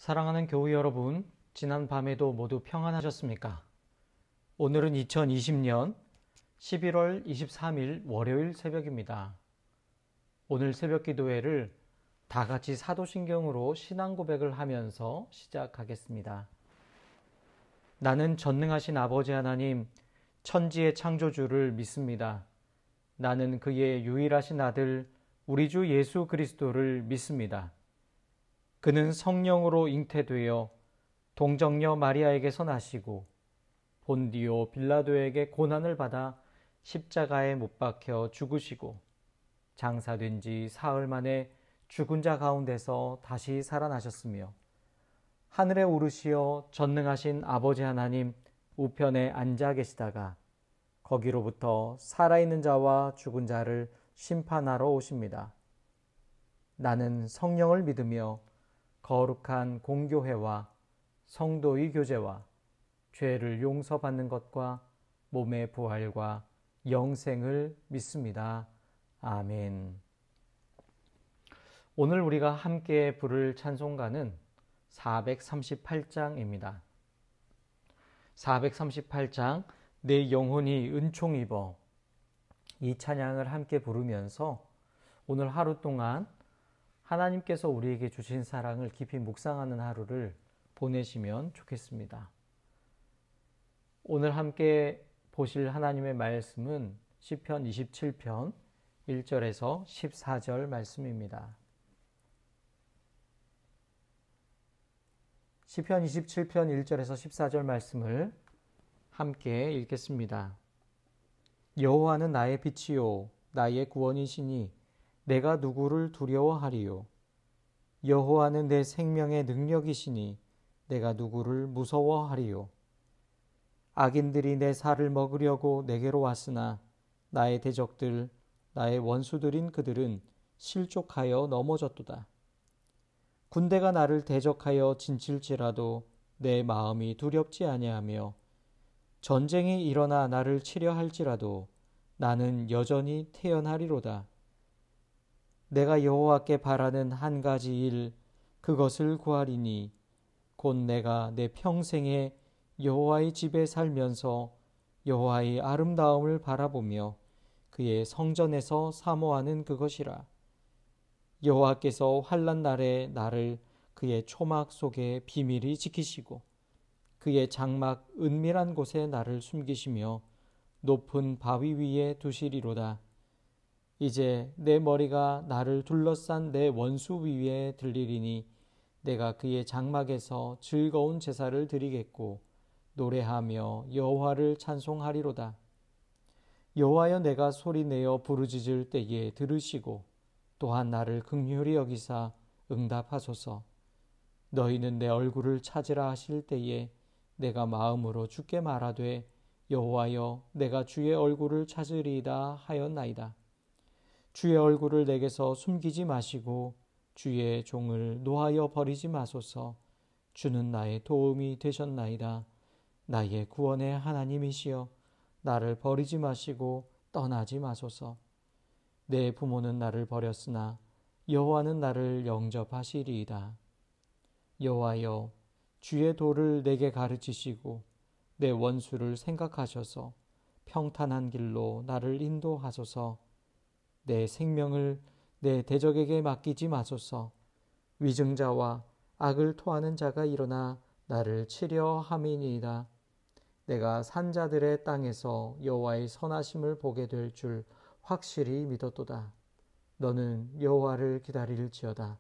사랑하는 교우 여러분, 지난 밤에도 모두 평안하셨습니까? 오늘은 2020년 11월 23일 월요일 새벽입니다. 오늘 새벽 기도회를 다 같이 사도신경으로 신앙 고백을 하면서 시작하겠습니다. 나는 전능하신 아버지 하나님, 천지의 창조주를 믿습니다. 나는 그의 유일하신 아들, 우리 주 예수 그리스도를 믿습니다. 그는 성령으로 잉태되어 동정녀 마리아에게서 나시고 본디오 빌라도에게 고난을 받아 십자가에 못 박혀 죽으시고 장사된 지 사흘 만에 죽은 자 가운데서 다시 살아나셨으며 하늘에 오르시어 전능하신 아버지 하나님 우편에 앉아 계시다가 거기로부터 살아있는 자와 죽은 자를 심판하러 오십니다. 나는 성령을 믿으며 거룩한 공교회와 성도의 교제와 죄를 용서받는 것과 몸의 부활과 영생을 믿습니다. 아멘. 오늘 우리가 함께 부를 찬송가는 438장입니다. 438장 내 영혼이 은총 입어, 이 찬양을 함께 부르면서 오늘 하루 동안 하나님께서 우리에게 주신 사랑을 깊이 묵상하는 하루를 보내시면 좋겠습니다. 오늘 함께 보실 하나님의 말씀은 시편 27편 1절에서 14절 말씀입니다. 시편 27편 1절에서 14절 말씀을 함께 읽겠습니다. 여호와는 나의 빛이요 나의 구원이시니 내가 누구를 두려워하리요. 여호와는 내 생명의 능력이시니 내가 누구를 무서워하리요. 악인들이 내 살을 먹으려고 내게로 왔으나 나의 대적들, 나의 원수들인 그들은 실족하여 넘어졌도다. 군대가 나를 대적하여 진칠지라도 내 마음이 두렵지 아니하며 전쟁이 일어나 나를 치려 할지라도 나는 여전히 태어나리로다. 내가 여호와께 바라는 한 가지 일, 그것을 구하리니 곧 내가 내 평생에 여호와의 집에 살면서 여호와의 아름다움을 바라보며 그의 성전에서 사모하는 그것이라. 여호와께서 환난 날에 나를 그의 초막 속에 비밀히 지키시고 그의 장막 은밀한 곳에 나를 숨기시며 높은 바위 위에 두시리로다. 이제 내 머리가 나를 둘러싼 내 원수 위에 들리리니 내가 그의 장막에서 즐거운 제사를 드리겠고 노래하며 여호와를 찬송하리로다. 여호와여, 내가 소리내어 부르짖을 때에 들으시고 또한 나를 긍휼히 여기사 응답하소서. 너희는 내 얼굴을 찾으라 하실 때에 내가 마음으로 주께 말하되 여호와여, 내가 주의 얼굴을 찾으리이다 하였나이다. 주의 얼굴을 내게서 숨기지 마시고 주의 종을 노하여 버리지 마소서. 주는 나의 도움이 되셨나이다. 나의 구원의 하나님이시여, 나를 버리지 마시고 떠나지 마소서. 내 부모는 나를 버렸으나 여호와는 나를 영접하시리이다. 여호와여, 주의 도를 내게 가르치시고 내 원수를 생각하셔서 평탄한 길로 나를 인도하소서. 내 생명을 내 대적에게 맡기지 마소서. 위증자와 악을 토하는 자가 일어나 나를 치려 함이니이다. 내가 산자들의 땅에서 여호와의 선하심을 보게 될 줄 확실히 믿었도다. 너는 여호와를 기다릴지어다.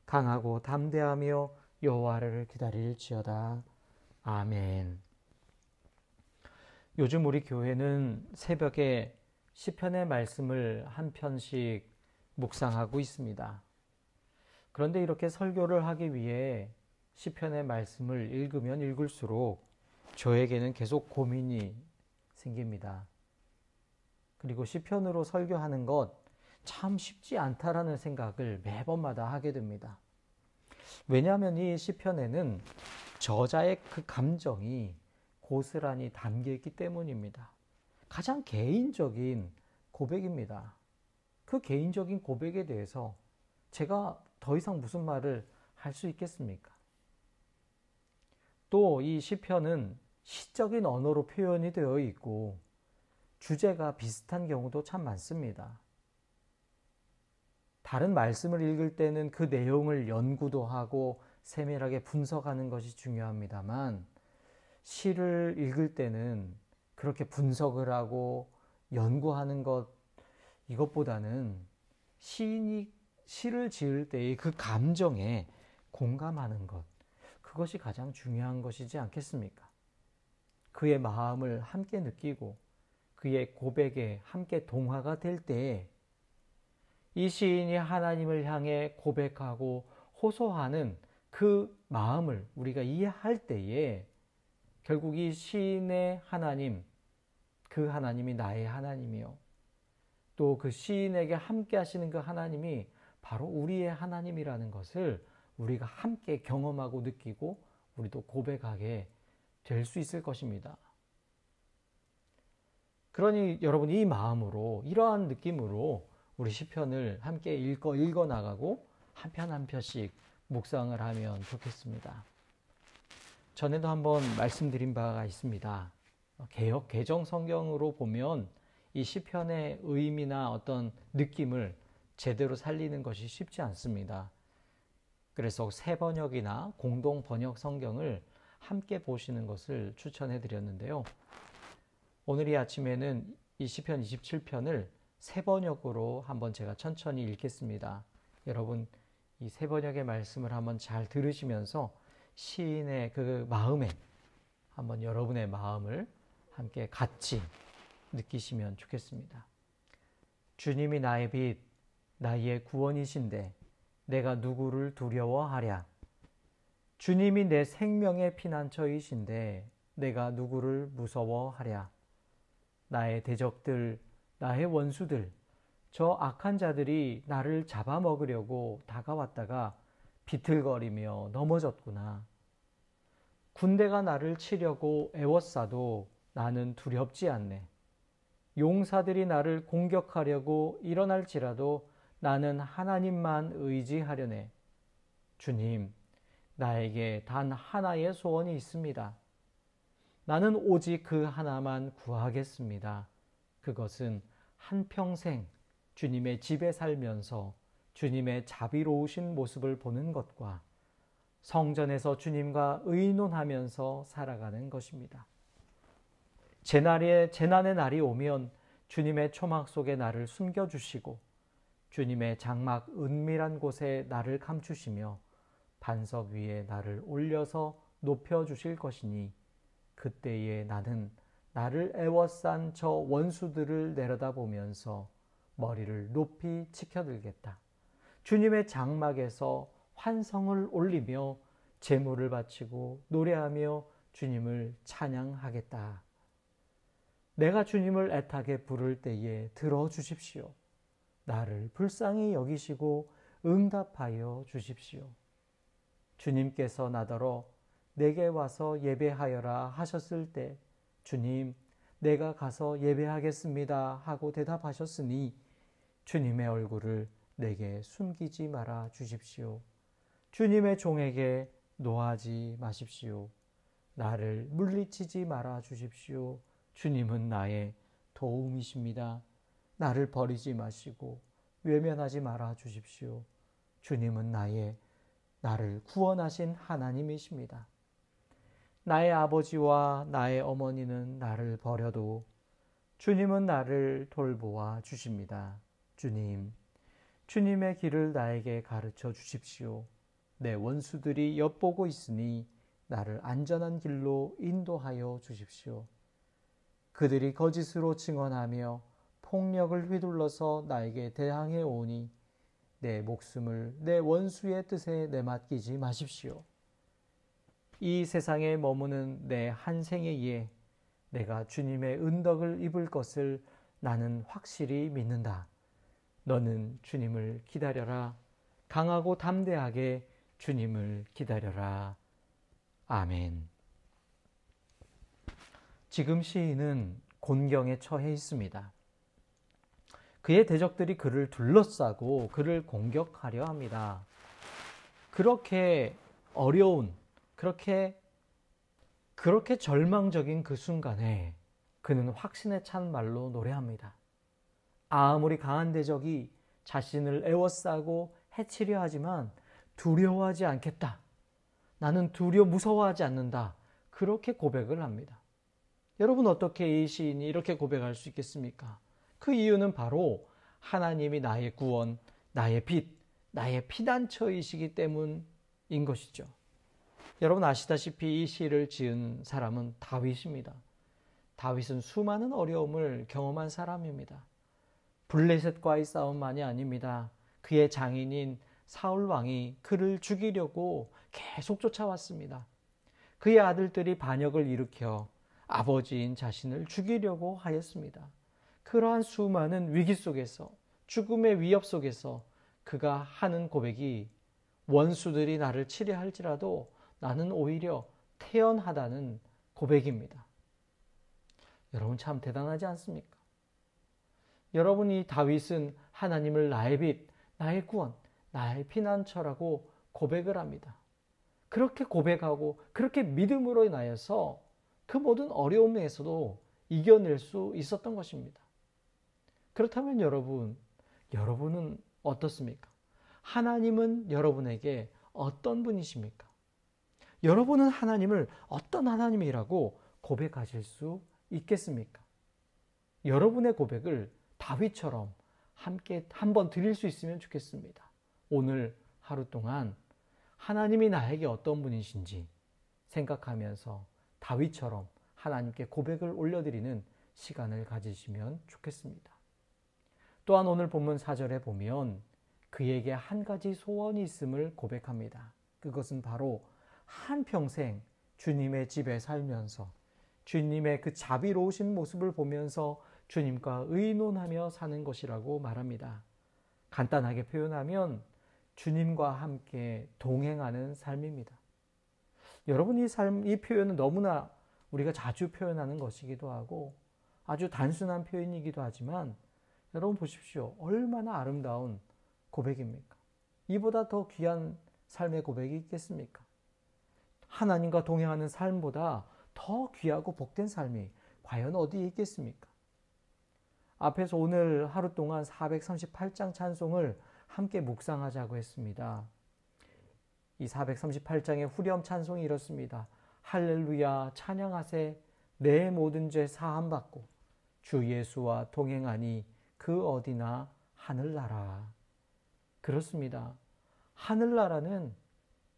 강하고 담대하며 여호와를 기다릴지어다. 아멘. 요즘 우리 교회는 새벽에 시편의 말씀을 한 편씩 묵상하고 있습니다. 그런데 이렇게 설교를 하기 위해 시편의 말씀을 읽으면 읽을수록 저에게는 계속 고민이 생깁니다. 그리고 시편으로 설교하는 것 참 쉽지 않다라는 생각을 매번마다 하게 됩니다. 왜냐하면 이 시편에는 저자의 그 감정이 고스란히 담겨 있기 때문입니다. 가장 개인적인 고백입니다. 그 개인적인 고백에 대해서 제가 더 이상 무슨 말을 할 수 있겠습니까? 또 이 시편은 시적인 언어로 표현이 되어 있고 주제가 비슷한 경우도 참 많습니다. 다른 말씀을 읽을 때는 그 내용을 연구도 하고 세밀하게 분석하는 것이 중요합니다만 시를 읽을 때는 그렇게 분석을 하고 연구하는 이것보다는 시인이 시를 지을 때의 그 감정에 공감하는 것, 그것이 가장 중요한 것이지 않겠습니까? 그의 마음을 함께 느끼고 그의 고백에 함께 동화가 될 때에 이 시인이 하나님을 향해 고백하고 호소하는 그 마음을 우리가 이해할 때에 결국 이 시인의 하나님, 그 하나님이 나의 하나님이요. 또 그 시인에게 함께 하시는 그 하나님이 바로 우리의 하나님이라는 것을 우리가 함께 경험하고 느끼고 우리도 고백하게 될 수 있을 것입니다. 그러니 여러분 이 마음으로 이러한 느낌으로 우리 시편을 함께 읽어 나가고 한 편 한 편씩 묵상을 하면 좋겠습니다. 전에도 한번 말씀드린 바가 있습니다. 개역 개정 성경으로 보면 이 시편의 의미나 어떤 느낌을 제대로 살리는 것이 쉽지 않습니다. 그래서 새 번역이나 공동 번역 성경을 함께 보시는 것을 추천해 드렸는데요. 오늘 이 아침에는 이 시편 27편을 새 번역으로 한번 제가 천천히 읽겠습니다. 여러분 이 새 번역의 말씀을 한번 잘 들으시면서 시인의 그 마음에 한번 여러분의 마음을 함께 같이 느끼시면 좋겠습니다. 주님이 나의 빛, 나의 구원이신데 내가 누구를 두려워하랴. 주님이 내 생명의 피난처이신데 내가 누구를 무서워하랴. 나의 대적들, 나의 원수들, 저 악한 자들이 나를 잡아먹으려고 다가왔다가 비틀거리며 넘어졌구나. 군대가 나를 치려고 애워싸도 나는 두렵지 않네. 용사들이 나를 공격하려고 일어날지라도 나는 하나님만 의지하려네. 주님, 나에게 단 하나의 소원이 있습니다. 나는 오직 그 하나만 구하겠습니다. 그것은 한평생 주님의 집에 살면서 주님의 자비로우신 모습을 보는 것과 성전에서 주님과 의논하면서 살아가는 것입니다. 재난의 날이 오면 주님의 초막 속에 나를 숨겨주시고 주님의 장막 은밀한 곳에 나를 감추시며 반석 위에 나를 올려서 높여주실 것이니 그때에 나는 나를 애워싼 저 원수들을 내려다보면서 머리를 높이 치켜들겠다. 주님의 장막에서 환성을 올리며 제물을 바치고 노래하며 주님을 찬양하겠다. 내가 주님을 애타게 부를 때에 들어주십시오. 나를 불쌍히 여기시고 응답하여 주십시오. 주님께서 나더러 내게 와서 예배하여라 하셨을 때 주님, 내가 가서 예배하겠습니다 하고 대답하셨으니 주님의 얼굴을 내게 숨기지 말아 주십시오. 주님의 종에게 노하지 마십시오. 나를 물리치지 말아 주십시오. 주님은 나의 도움이십니다. 나를 버리지 마시고 외면하지 말아 주십시오. 주님은 나를 구원하신 하나님이십니다. 나의 아버지와 나의 어머니는 나를 버려도 주님은 나를 돌보아 주십니다. 주님의 길을 나에게 가르쳐 주십시오. 내 원수들이 엿보고 있으니 나를 안전한 길로 인도하여 주십시오. 그들이 거짓으로 증언하며 폭력을 휘둘러서 나에게 대항해 오니 내 목숨을 내 원수의 뜻에 내맡기지 마십시오. 이 세상에 머무는 내 한 생애에 내가 주님의 은덕을 입을 것을 나는 확실히 믿는다. 너는 주님을 기다려라. 강하고 담대하게 주님을 기다려라. 아멘. 지금 시인은 곤경에 처해 있습니다. 그의 대적들이 그를 둘러싸고 그를 공격하려 합니다. 그렇게 어려운, 그렇게 그렇게 절망적인 그 순간에 그는 확신에 찬 말로 노래합니다. 아무리 강한 대적이 자신을 에워싸고 해치려 하지만 두려워하지 않겠다. 나는 무서워하지 않는다. 그렇게 고백을 합니다. 여러분, 어떻게 이 시인이 이렇게 고백할 수 있겠습니까? 그 이유는 바로 하나님이 나의 구원, 나의 빛, 나의 피난처이시기 때문인 것이죠. 여러분 아시다시피 이 시를 지은 사람은 다윗입니다. 다윗은 수많은 어려움을 경험한 사람입니다. 블레셋과의 싸움만이 아닙니다. 그의 장인인 사울 왕이 그를 죽이려고 계속 쫓아왔습니다. 그의 아들들이 반역을 일으켜 아버지인 자신을 죽이려고 하였습니다. 그러한 수많은 위기 속에서, 죽음의 위협 속에서 그가 하는 고백이 원수들이 나를 치려할지라도 나는 오히려 태연하다는 고백입니다. 여러분 참 대단하지 않습니까? 여러분이 다윗은 하나님을 나의 빛, 나의 구원, 나의 피난처라고 고백을 합니다. 그렇게 고백하고 그렇게 믿음으로 인하여서 그 모든 어려움에서도 이겨낼 수 있었던 것입니다. 그렇다면 여러분은 어떻습니까? 하나님은 여러분에게 어떤 분이십니까? 여러분은 하나님을 어떤 하나님이라고 고백하실 수 있겠습니까? 여러분의 고백을 다윗처럼 함께 한번 드릴 수 있으면 좋겠습니다. 오늘 하루 동안 하나님이 나에게 어떤 분이신지 생각하면서 다윗처럼 하나님께 고백을 올려드리는 시간을 가지시면 좋겠습니다. 또한 오늘 본문 4절에 보면 그에게 한 가지 소원이 있음을 고백합니다. 그것은 바로 한평생 주님의 집에 살면서 주님의 그 자비로우신 모습을 보면서 주님과 의논하며 사는 것이라고 말합니다. 간단하게 표현하면 주님과 함께 동행하는 삶입니다. 여러분, 이 표현은 너무나 우리가 자주 표현하는 것이기도 하고 아주 단순한 표현이기도 하지만 여러분 보십시오. 얼마나 아름다운 고백입니까? 이보다 더 귀한 삶의 고백이 있겠습니까? 하나님과 동행하는 삶보다 더 귀하고 복된 삶이 과연 어디에 있겠습니까? 앞에서 오늘 하루 동안 438장 찬송을 함께 묵상하자고 했습니다. 이 438장의 후렴 찬송이 이렇습니다. 할렐루야 찬양하세 내 모든 죄 사함받고 주 예수와 동행하니 그 어디나 하늘나라. 그렇습니다. 하늘나라는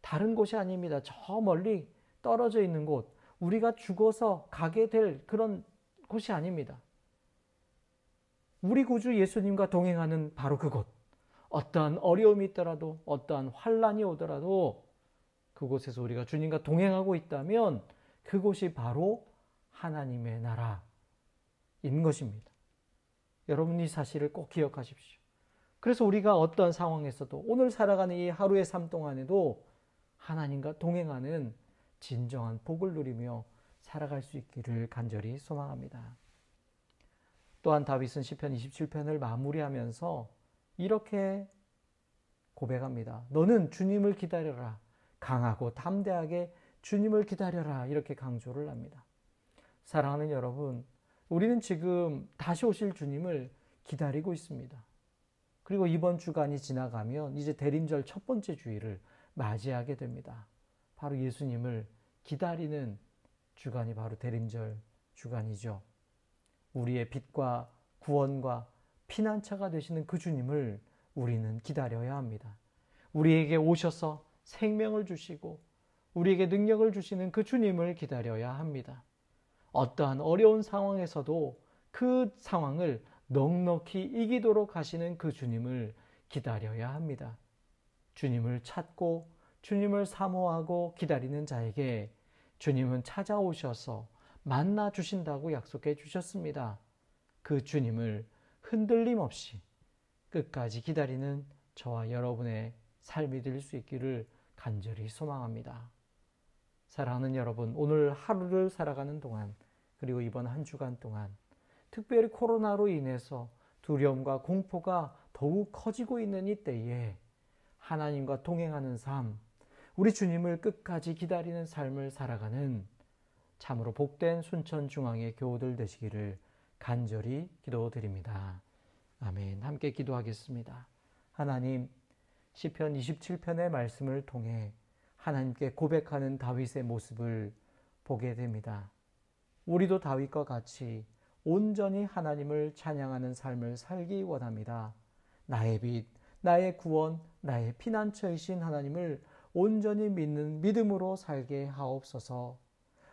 다른 곳이 아닙니다. 저 멀리 떨어져 있는 곳, 우리가 죽어서 가게 될 그런 곳이 아닙니다. 우리 구주 예수님과 동행하는 바로 그곳, 어떠한 어려움이 있더라도 어떠한 환난이 오더라도 그곳에서 우리가 주님과 동행하고 있다면 그곳이 바로 하나님의 나라인 것입니다. 여러분 이 사실을 꼭 기억하십시오. 그래서 우리가 어떠한 상황에서도 오늘 살아가는 이 하루의 삶 동안에도 하나님과 동행하는 진정한 복을 누리며 살아갈 수 있기를 간절히 소망합니다. 또한 다윗은 시편 27편을 마무리하면서 이렇게 고백합니다. 너는 주님을 기다려라. 강하고 담대하게 주님을 기다려라. 이렇게 강조를 합니다. 사랑하는 여러분, 우리는 지금 다시 오실 주님을 기다리고 있습니다. 그리고 이번 주간이 지나가면 이제 대림절 첫 번째 주일을 맞이하게 됩니다. 바로 예수님을 기다리는 주간이 바로 대림절 주간이죠. 우리의 빛과 구원과 피난처가 되시는 그 주님을 우리는 기다려야 합니다. 우리에게 오셔서 생명을 주시고 우리에게 능력을 주시는 그 주님을 기다려야 합니다. 어떠한 어려운 상황에서도 그 상황을 넉넉히 이기도록 하시는 그 주님을 기다려야 합니다. 주님을 찾고 주님을 사모하고 기다리는 자에게 주님은 찾아오셔서 만나 주신다고 약속해 주셨습니다. 그 주님을 흔들림 없이 끝까지 기다리는 저와 여러분의 삶이 될 수 있기를 간절히 소망합니다. 사랑하는 여러분, 오늘 하루를 살아가는 동안 그리고 이번 한 주간 동안 특별히 코로나로 인해서 두려움과 공포가 더욱 커지고 있는 이때에 하나님과 동행하는 삶, 우리 주님을 끝까지 기다리는 삶을 살아가는 참으로 복된 순천중앙의 교우들 되시기를 간절히 기도드립니다. 아멘. 함께 기도하겠습니다. 하나님, 시편 27편의 말씀을 통해 하나님께 고백하는 다윗의 모습을 보게 됩니다. 우리도 다윗과 같이 온전히 하나님을 찬양하는 삶을 살기 원합니다. 나의 빛, 나의 구원, 나의 피난처이신 하나님을 온전히 믿는 믿음으로 살게 하옵소서.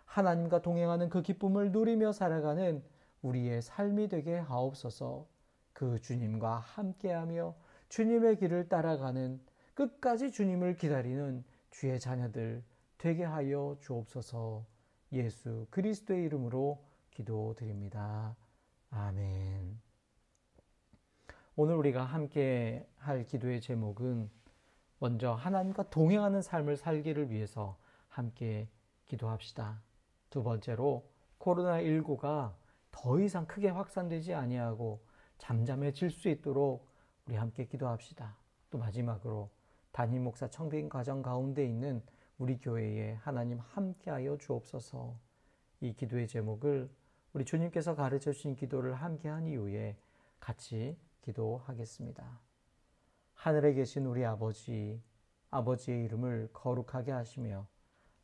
하나님과 동행하는 그 기쁨을 누리며 살아가는 우리의 삶이 되게 하옵소서. 그 주님과 함께하며 주님의 길을 따라가는 끝까지 주님을 기다리는 주의 자녀들 되게 하여 주옵소서. 예수 그리스도의 이름으로 기도드립니다. 아멘. 오늘 우리가 함께 할 기도의 제목은 먼저 하나님과 동행하는 삶을 살기를 위해서 함께 기도합시다. 두 번째로 코로나19가 더 이상 크게 확산되지 아니하고 잠잠해질 수 있도록 우리 함께 기도합시다. 또 마지막으로 담임 목사 청빙 과정 가운데 있는 우리 교회에 하나님 함께하여 주옵소서. 이 기도의 제목을 우리 주님께서 가르쳐 주신 기도를 함께 한 이후에 같이 기도하겠습니다. 하늘에 계신 우리 아버지, 아버지의 이름을 거룩하게 하시며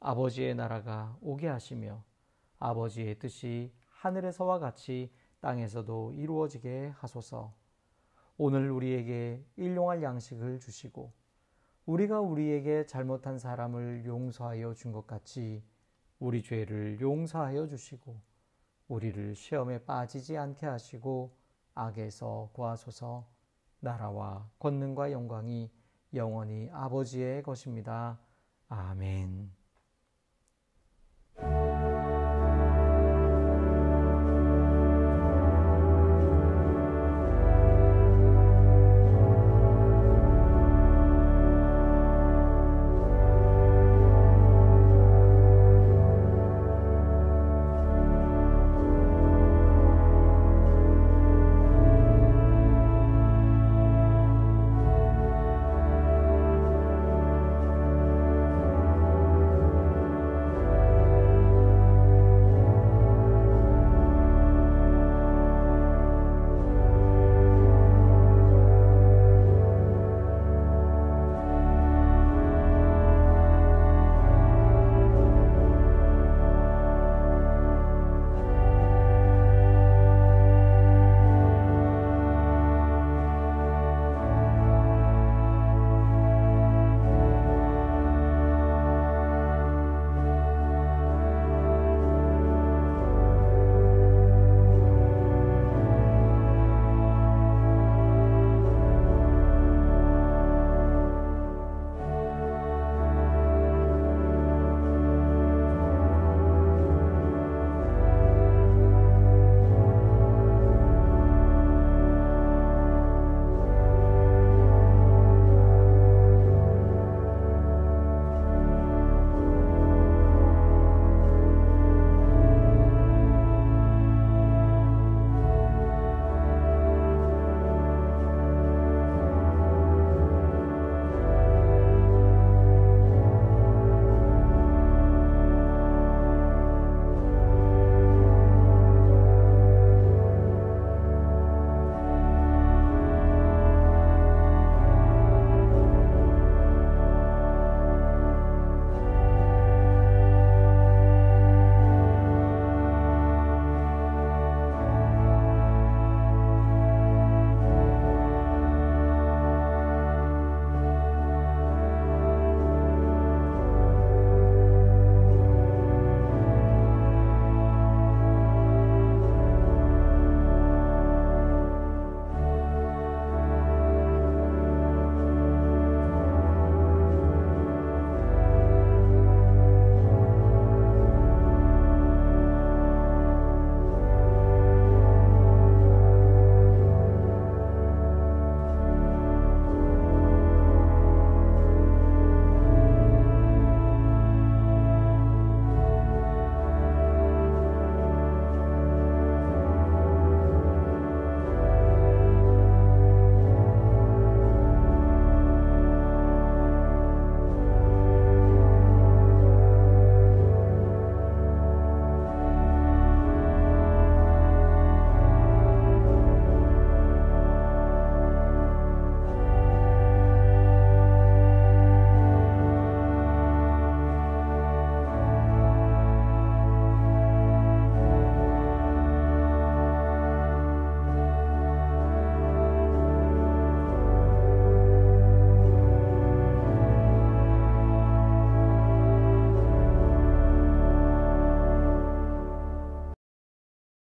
아버지의 나라가 오게 하시며 아버지의 뜻이 하늘에서와 같이 땅에서도 이루어지게 하소서. 오늘 우리에게 일용할 양식을 주시고 우리가 우리에게 잘못한 사람을 용서하여 준 것 같이 우리 죄를 용서하여 주시고 우리를 시험에 빠지지 않게 하시고 악에서 구하소서. 나라와 권능과 영광이 영원히 아버지의 것입니다. 아멘.